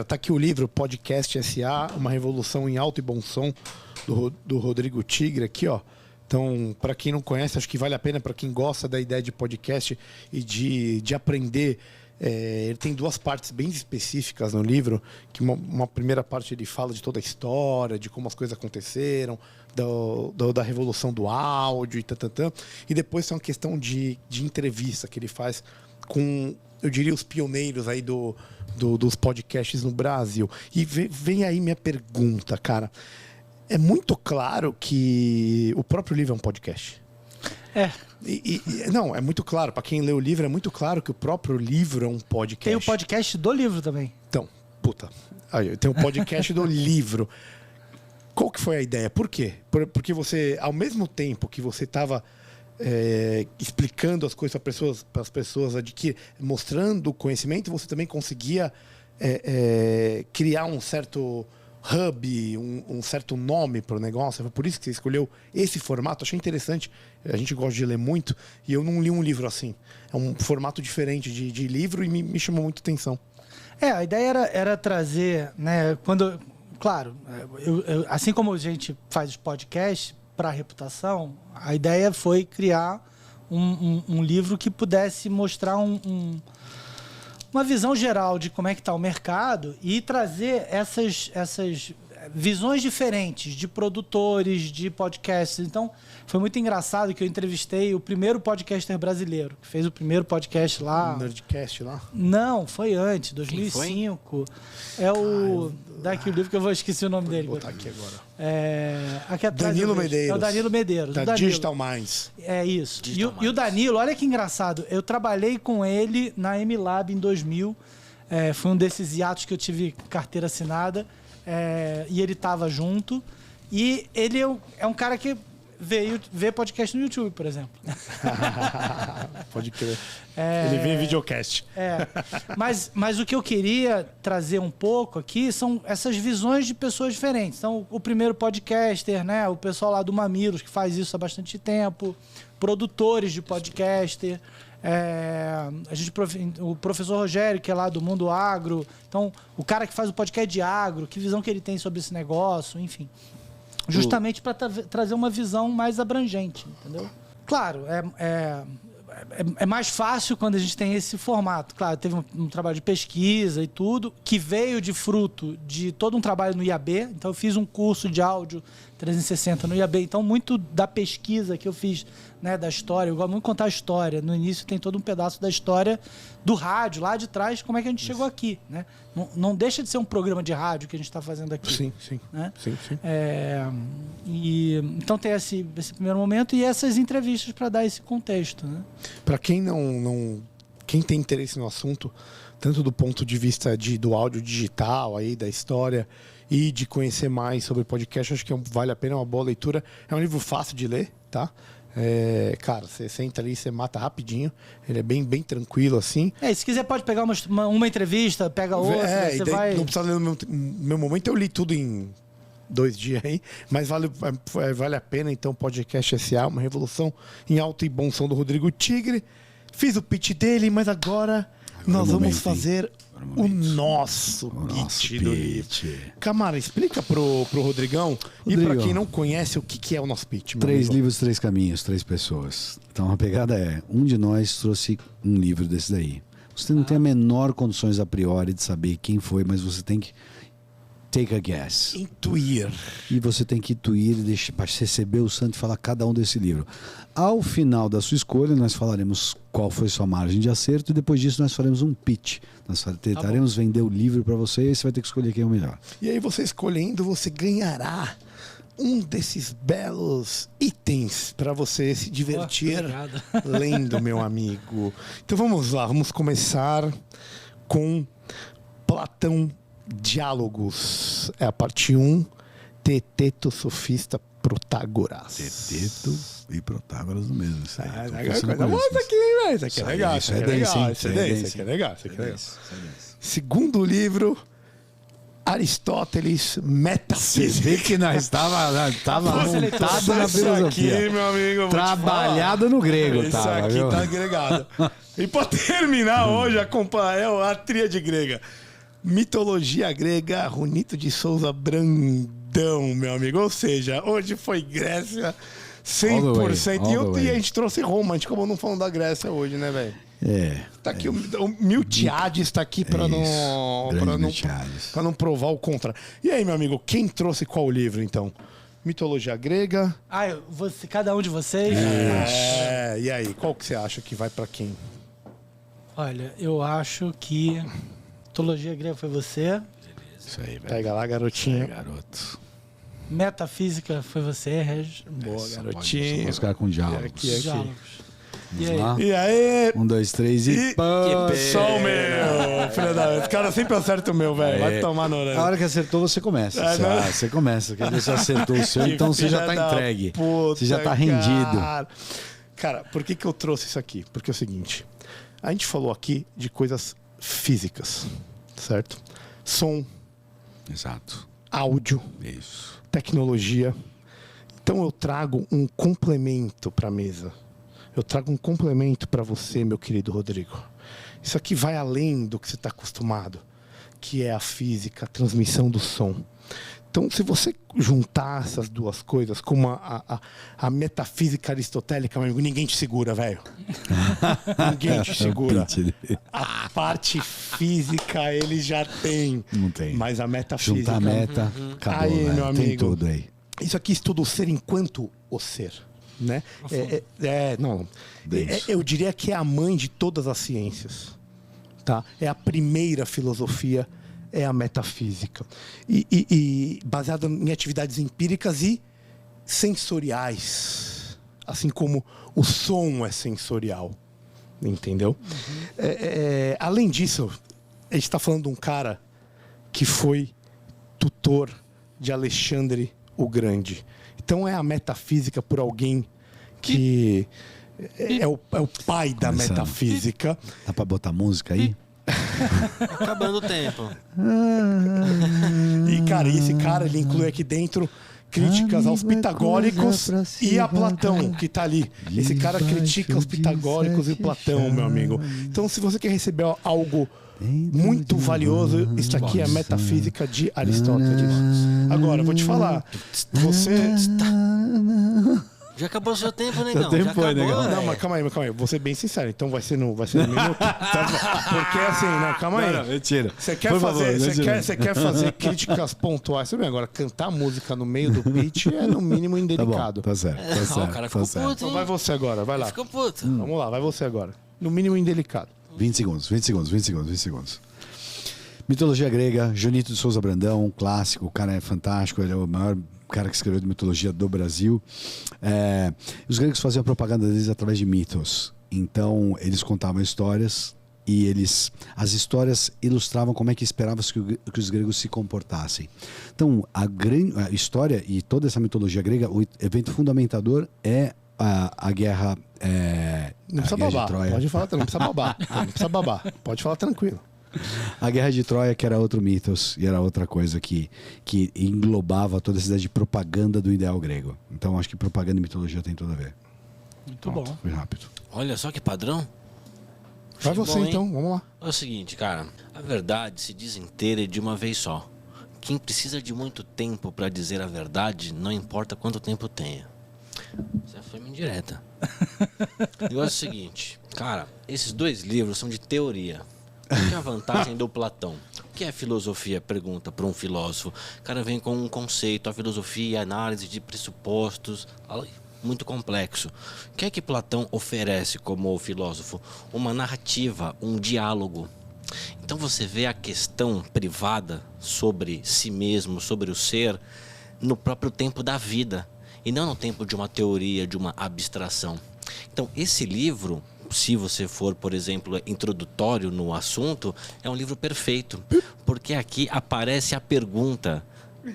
galera, tá aqui o livro Podcast S.A., Uma Revolução em Alto e Bom Som, do Rodrigo Tigre, aqui, ó. Então, para quem não conhece, acho que vale a pena, para quem gosta da ideia de podcast e de aprender. Ele tem 2 partes bem específicas no livro, que uma primeira parte ele fala de toda a história, de como as coisas aconteceram, da revolução do áudio e tantantã. E depois tem uma questão de entrevista que ele faz com, eu diria, os pioneiros aí dos podcasts no Brasil. E vem aí minha pergunta, cara. É muito claro que o próprio livro é um podcast. Não, é muito claro. Para quem lê o livro, é muito claro que o próprio livro é um podcast. Tem o podcast do livro também. Então, aí, tem o podcast do livro. Qual que foi a ideia? Por quê? Porque você, ao mesmo tempo que você estava explicando as coisas para as pessoas adquirir, mostrando o conhecimento, você também conseguia criar um certo hub, um certo nome para o negócio. Foi por isso que você escolheu esse formato. Achei interessante. A gente gosta de ler muito e eu não li um livro assim. É um formato diferente de livro e me chamou muito atenção. A ideia era trazer, né? Claro, assim como a gente faz os podcasts para a reputação, a ideia foi criar um livro que pudesse mostrar uma visão geral de como é que está o mercado e trazer essas visões diferentes de produtores, de podcasts. Então, foi muito engraçado que eu entrevistei o primeiro podcaster brasileiro, que fez o primeiro podcast lá. Nerdcast lá? Não, foi antes, 2005. É o... Daqui o livro que eu esqueci o nome dele. Vou botar aqui agora. Danilo Medeiros. É o Danilo Medeiros. Da Digital Minds. É isso. E o Danilo, olha que engraçado, eu trabalhei com ele na MLab em 2000. Foi um desses hiatos que eu tive carteira assinada. E ele estava junto. E ele é um cara que veio ver podcast no YouTube, por exemplo. Pode crer. Ele vê videocast. Mas o que eu queria trazer um pouco aqui são essas visões de pessoas diferentes. Então, o primeiro podcaster, né? O pessoal lá do Mamilos, que faz isso há bastante tempo. Produtores de podcaster. O professor Rogério, que é lá do Mundo Agro. Então, o cara que faz o podcast de agro, que visão que ele tem sobre esse negócio, enfim. Justamente para trazer uma visão mais abrangente, entendeu? Claro, é mais fácil quando a gente tem esse formato. Claro, teve um trabalho de pesquisa e tudo, que veio de fruto de todo um trabalho no IAB. Então, eu fiz um curso de áudio 360 no IAB. Então, muito da pesquisa que eu fiz, né, da história, eu gosto muito de contar a história. No início tem todo um pedaço da história do rádio, lá de trás, como é que a gente chegou aqui, né? Não deixa de ser um programa de rádio que a gente está fazendo aqui. Sim. Né? Sim. Então tem esse primeiro momento e essas entrevistas para dar esse contexto, né? Para quem quem tem interesse no assunto, tanto do ponto de vista do áudio digital, aí, da história e de conhecer mais sobre podcast, acho que vale a pena, uma boa leitura. É um livro fácil de ler, tá? Cara, você senta ali, você mata rapidinho. Ele é bem tranquilo, assim. Se quiser pode pegar uma entrevista, pega outra, você vai... Não precisa ler no meu momento, eu li tudo em 2 dias aí, mas vale a pena. Então, Podcast S.A., Uma Revolução em Alto e Bom Som, do Rodrigo Tigre. Fiz o pitch dele, mas agora nós vamos fazer o nosso pitch do livro. Camara, explica pro Rodrigão e para quem não conhece o que é o nosso pitch. 3 livros, 3 caminhos, 3 pessoas. Então a pegada um de nós trouxe um livro desse daí. Você não tem a menor condições a priori de saber quem foi, mas você tem que take a guess. Intuir. E você tem que intuir e deixar para receber o santo e falar cada um desse livro. Ao final da sua escolha, nós falaremos qual foi sua margem de acerto e depois disso nós faremos um pitch. Nós tentaremos vender o livro para você e você vai ter que escolher quem é o melhor. E aí você escolhendo, você ganhará um desses belos itens para você se divertir lendo, meu amigo. Então vamos lá, vamos começar com Platão Diálogos. É a parte 1, Teteto, Sofista, Protágoras. Teteto e Protágoras no mesmo. Isso aí. Isso aqui é legal. Isso aqui é legal. Segundo livro, Aristóteles, Metafísica. Você vê que nós estava montado na filosofia. Aqui, meu amigo, trabalhado no grego. Isso aqui tá agregado. E para terminar hoje, a tríade grega. Mitologia grega, Runito de Souza Brandão, meu amigo. Ou seja, hoje foi Grécia 100%. E a gente trouxe Roma. A gente acabou não falando da Grécia hoje, né, velho? Tá aqui o Miltiades tá aqui pra não provar o contrário. E aí, meu amigo, quem trouxe qual livro, então? Mitologia grega. Cada um de vocês? E aí, qual que você acha que vai pra quem? Olha, eu acho que mitologia grega foi você. Isso aí, velho. Pega lá, garotinho. Garoto. Metafísica foi você, Reg. Boa, garotinho. Vamos ficar com diálogos. Aqui. Diálogos. Vamos lá? E aí? 1, 2, 3 e... Só o meu, filho da... Esse cara sempre acerta o meu, velho. Vai tomar no orelha. A hora que acertou, você começa. Você começa. Quer dizer, você acertou o seu, Que então você já tá filha da entregue. puta, Você já tá rendido. Cara, por que eu trouxe isso aqui? Porque é o seguinte. A gente falou aqui de coisas físicas, certo? Som, Exato. áudio, Isso. tecnologia. Então eu trago um complemento para a mesa. Eu trago um complemento para você, meu querido Rodrigo. Isso aqui vai além do que você está acostumado, que é a física, a transmissão do som. Então, se você juntar essas duas coisas com a metafísica aristotélica, meu amigo, ninguém te segura, velho. Ninguém te segura. A parte física ele já tem. Não tem. Mas a metafísica... Juntar a meta, acabou, Aí, velho. meu amigo. Tem tudo aí. Isso aqui estuda o ser enquanto o ser, né? Eu diria que é a mãe de todas as ciências, tá? É a primeira filosofia, é a metafísica e baseada em atividades empíricas e sensoriais, assim como o som é sensorial, entendeu? Além disso, a gente está falando de um cara que foi tutor de Alexandre o Grande. Então é a metafísica por alguém que é o pai da metafísica. Dá pra botar música aí? Acabando o tempo. E, cara, esse cara, ele inclui aqui dentro críticas aos pitagóricos e a Platão, que tá ali. Esse cara critica os pitagóricos e o Platão, meu amigo. Então, se você quer receber algo muito valioso, isso aqui é a metafísica de Aristóteles. Agora, eu vou te falar. Você... Já acabou o seu tempo, negão. Seu tempo Já foi, acabou, negão. velho. Não, mas calma aí. Vou ser bem sincero. Então vai ser no minuto. Porque assim, não, calma aí. Não, mentira. Você quer Por fazer, favor, você quer fazer críticas pontuais. Você vê, agora, cantar música no meio do pitch é no mínimo Tá bom, indelicado. tá certo. Tá certo, o cara tá ficou certo. puto, Então hein? vai você agora, vai lá. Ficou puto. Vamos lá, vai você agora. No mínimo indelicado. 20 segundos. Mitologia grega, Junito de Souza Brandão, um clássico, o cara é fantástico, ele é o maior cara que escreveu de mitologia do Brasil. Os gregos faziam propaganda deles através de mitos. Então, eles contavam histórias e as histórias ilustravam como é que esperava-se que os gregos se comportassem. Então, a história e toda essa mitologia grega, o evento fundamentador é a guerra, Não precisa babar. Pode falar, não precisa babar. Não precisa babar. Pode falar tranquilo. A Guerra de Troia, que era outro mitos e era outra coisa que englobava toda essa ideia de propaganda do ideal grego. Então, acho que propaganda e mitologia tem tudo a ver. Muito bom. Foi rápido. Olha só que padrão. Vai Achei você bom, então, hein? vamos lá. É o seguinte, cara. A verdade se diz inteira e de uma vez só. Quem precisa de muito tempo para dizer a verdade, não importa quanto tempo tenha. Essa foi uma indireta. O negócio é o seguinte, cara. Esses dois livros são de teoria. Qual que é a vantagem do Platão? O que é filosofia? Pergunta para um filósofo. O cara vem com um conceito, a filosofia, a análise de pressupostos, muito complexo. O que é que Platão oferece como filósofo? Uma narrativa, um diálogo. Então você vê a questão privada sobre si mesmo, sobre o ser, no próprio tempo da vida, e não no tempo de uma teoria, de uma abstração. Então esse livro, se você for, por exemplo, introdutório no assunto, é um livro perfeito, porque aqui aparece a pergunta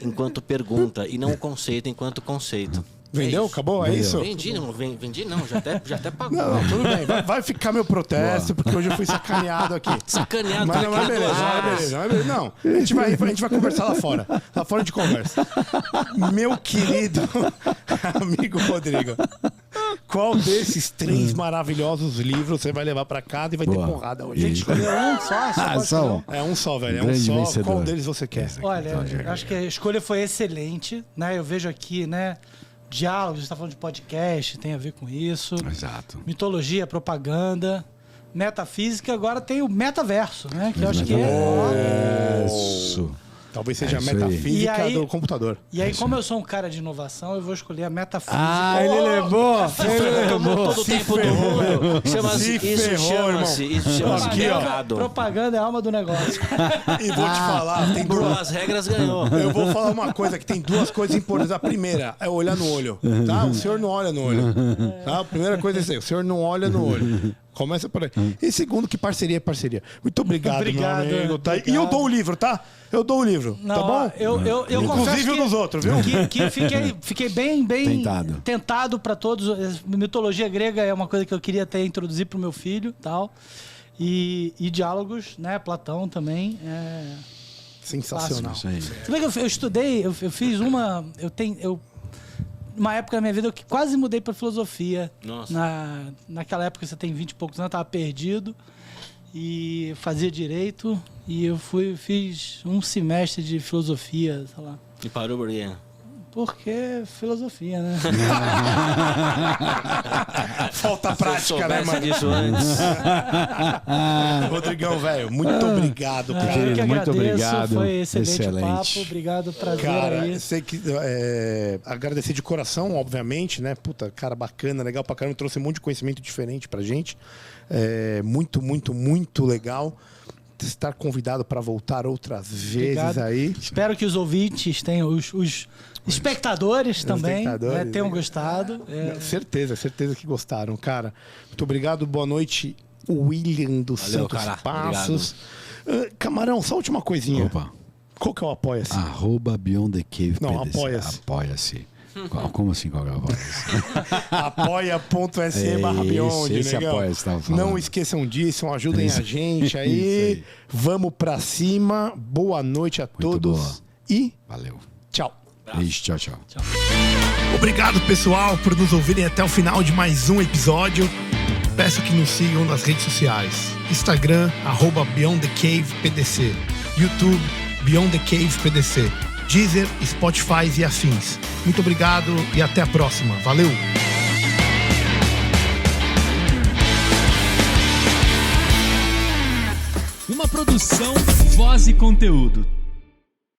enquanto pergunta e não o conceito enquanto conceito. Vendeu? É isso. Acabou? É isso? Vendi não, já até pagou. Não, tudo bem. Vai ficar meu protesto, porque hoje eu fui sacaneado aqui. Sacaneado Mas por não, aqui beleza, duas horas. beleza. Não, a gente vai conversar lá fora. Lá fora de conversa. Meu querido amigo Rodrigo, qual desses 3 maravilhosos livros você vai levar pra casa e vai Boa. ter porrada hoje? Tem que escolher um só? Pode Só escolher um. um. É um só, velho. É um Grande só. vencedor. Qual deles você quer? Olha, eu acho que a escolha foi excelente, né? Eu vejo aqui, né? Diálogos, a gente tá falando de podcast, tem a ver com isso. Exato. Mitologia, propaganda, metafísica, agora tem o metaverso, né? Que eu acho que é... Isso. Talvez seja a isso aí. metafísica E aí- do computador. E aí, como eu sou um cara de inovação, eu vou escolher a metafísica. Ele levou! Tomou todo o tempo do mundo. Se ferrou, Isso chama-se Aqui, ó. mercado. Propaganda é a alma do negócio. E vou te falar, tem Por duas. as regras ganhou. Eu vou falar uma coisa, que tem 2 coisas importantes. A primeira é olhar no olho, tá? O senhor não olha no olho, tá? A primeira coisa é isso aí, o senhor não olha no olho. Começa por aí. E segundo, que parceria é parceria. Muito obrigado, Obrigado, meu amigo. Tá? obrigado. E eu dou o livro, tá? Eu dou o livro, Não, tá bom? Eu Inclusive confesso o dos outros, viu? Que fiquei bem Tentado. para todos. Mitologia grega é uma coisa que eu queria até introduzir pro meu filho, tal. E diálogos, né? Platão também. Sensacional. Isso aí. Você vê que eu estudei, eu fiz uma. Uma época da minha vida eu quase mudei para filosofia. Nossa. Naquela época você tem 20 e poucos anos, eu tava perdido e fazia direito e eu fiz um semestre de filosofia, sei lá. E parou por quê? Porque filosofia, né? Falta Se eu prática, né, soubesse mano? disso antes. Rodrigão, velho, muito obrigado, cara. Eu que muito agradeço, obrigado. foi excelente Excelente. o papo, obrigado, prazer Cara, aí. sei que agradecer de coração, obviamente, né? Puta, cara, bacana, legal pra caramba, trouxe um monte de conhecimento diferente pra gente. Muito, muito, muito legal estar convidado para voltar outras vezes Obrigado. aí. Espero que os ouvintes tenham, os espectadores também, espectadores, né, tenham né? gostado. Certeza que gostaram, cara. Muito obrigado, boa noite, William dos Valeu, Santos cara. Passos. Camarão, só última coisinha. Opa. Qual que é o Apoia-se? @Beyond the Cave Não, PDC. apoia-se. Apoia-se. Como assim, qual que é o apoia-se? apoia.se/Beyond, Esse negão. apoia-se, tava falando. Não esqueçam disso, ajudem a gente Isso aí. aí. Vamos pra cima. Boa noite a todos. boa. E Valeu. tchau. Beijo, tchau, tchau. Obrigado, pessoal, por nos ouvirem até o final de mais um episódio. Peço que nos sigam nas redes sociais. Instagram, @BeyondTheCavePDC. YouTube, Beyond the Cave PDC. Deezer, Spotify e afins. Muito obrigado e até a próxima. Valeu! Uma produção, voz e conteúdo.